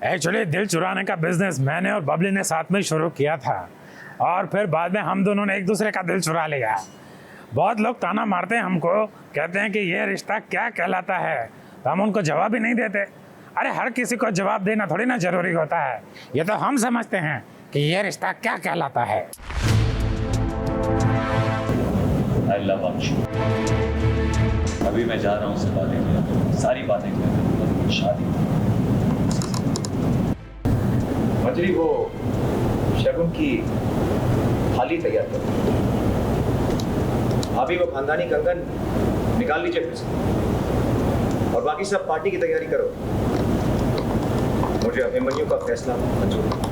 Actually दिल चुराने का बिजनेस मैंने और बबली ने साथ में शुरू किया था और फिर बाद में हम दोनों ने एक दूसरे का दिल चुरा लिया। बहुत लोग ताना मारते हैं हमको, कहते हैं कि ये रिश्ता क्या कहलाता है, तो हम उनको जवाब ही नहीं देते। अरे हर किसी को जवाब देना थोड़ी ना जरूरी होता है, ये तो हम समझते हैं कि ये रिश्ता क्या कहलाता है। I love Anshu. अभी मैं जा रहा हूँ उससे बातें करने, सारी बातें करने, शादी। मंजरी वो शगुन की थाली तैयार करो। अभी वो खानदानी कंगन निकाल लीजिए फिर से और बाकी सब पार्टी की तैयारी करो। मुझे अभिमन्यु का फैसला मंजूर है।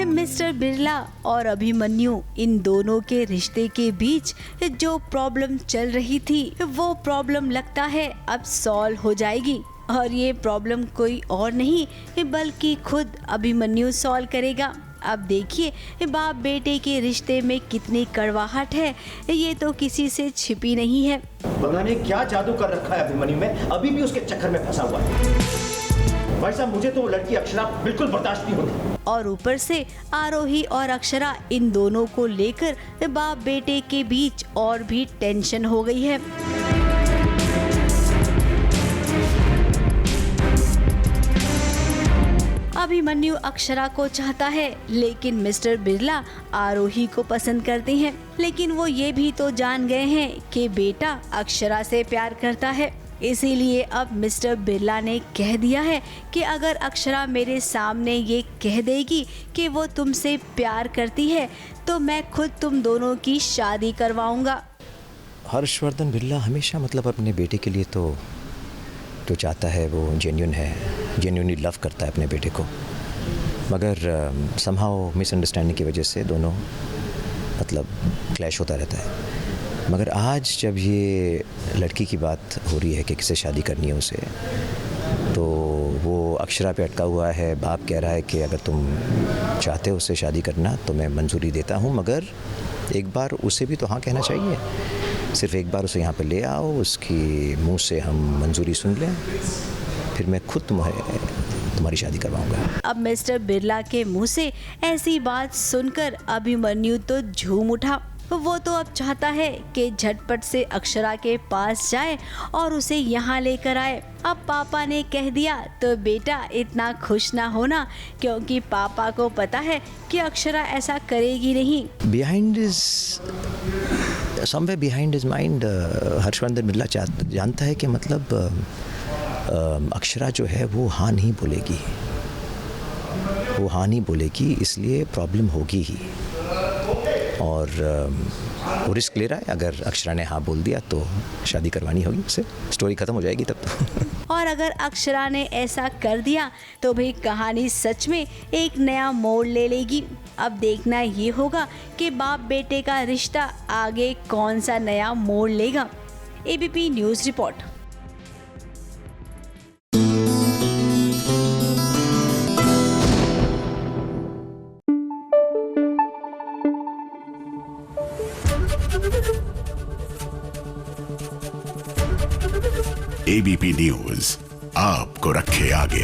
मिस्टर बिरला और अभिमन्यु, इन दोनों के रिश्ते के बीच जो प्रॉब्लम चल रही थी वो प्रॉब्लम लगता है अब सॉल्व हो जाएगी। और ये प्रॉब्लम कोई और नहीं बल्कि खुद अभिमन्यु सॉल्व करेगा। अब देखिए बाप बेटे के रिश्ते में कितनी कड़वाहट है, ये तो किसी से छिपी नहीं है। पता नहीं क्या जादू कर रखा है अभिमन्यु में, अभी भी उसके चक्कर में फंसा हुआ है। भाई साहब मुझे तो वो लड़की अक्षरा बिल्कुल बर्दाश्त नहीं होती। और ऊपर से आरोही और अक्षरा, इन दोनों को लेकर बाप बेटे के बीच और भी टेंशन हो गई है। अभिमन्यु अक्षरा को चाहता है लेकिन मिस्टर बिरला आरोही को पसंद करते हैं। लेकिन वो ये भी तो जान गए हैं कि बेटा अक्षरा से प्यार करता है, इसीलिए अब मिस्टर बिरला ने कह दिया है कि अगर अक्षरा मेरे सामने ये कह देगी कि वो तुमसे प्यार करती है तो मैं खुद तुम दोनों की शादी करवाऊंगा। हर्षवर्धन बिरला हमेशा मतलब अपने बेटे के लिए तो चाहता है, वो जेन्युइन है, जेन्युइनली लव करता है अपने बेटे को, मगर समहाउ मिसअंडरस्टैंडिंग की वजह से दोनों मतलब क्लैश होता रहता है। मगर आज जब ये लड़की की बात हो रही है कि किससे शादी करनी है उसे, तो वो अक्षरा पे अटका हुआ है। बाप कह रहा है कि अगर तुम चाहते हो उससे शादी करना तो मैं मंजूरी देता हूँ, मगर एक बार उसे भी तो हाँ कहना चाहिए। सिर्फ एक बार उसे यहाँ पे ले आओ, उसकी मुंह से हम मंजूरी सुन लें, फिर मैं खुद तुम्हारी शादी करवाऊंगा। अब मिस्टर बिरला के मुंह से ऐसी बात सुनकर अभिमन्यु तो झूम उठा। वो तो अब चाहता है कि झटपट से अक्षरा के पास जाए और उसे यहाँ लेकर आए। अब पापा ने कह दिया तो बेटा इतना खुश ना होना, क्योंकि पापा को पता है कि अक्षरा ऐसा करेगी नहीं। Somewhere behind his mind Harshvardhan Birla जानता है कि मतलब अक्षरा जो है वो हाँ नहीं बोलेगी, वो हाँ नहीं बोलेगी, इसलिए प्रॉब्लम होगी ही। और वो रिस्क ले रहा है, अगर अक्षरा ने हाँ बोल दिया तो शादी करवानी होगी उससे, स्टोरी ख़त्म हो जाएगी तब तो। और अगर अक्षरा ने ऐसा कर दिया तो भाई कहानी सच में एक नया मोड़ ले लेगी। अब देखना ये होगा कि बाप बेटे का रिश्ता आगे कौन सा नया मोड़ लेगा। ABP news report. ABP news आपको रखे आगे।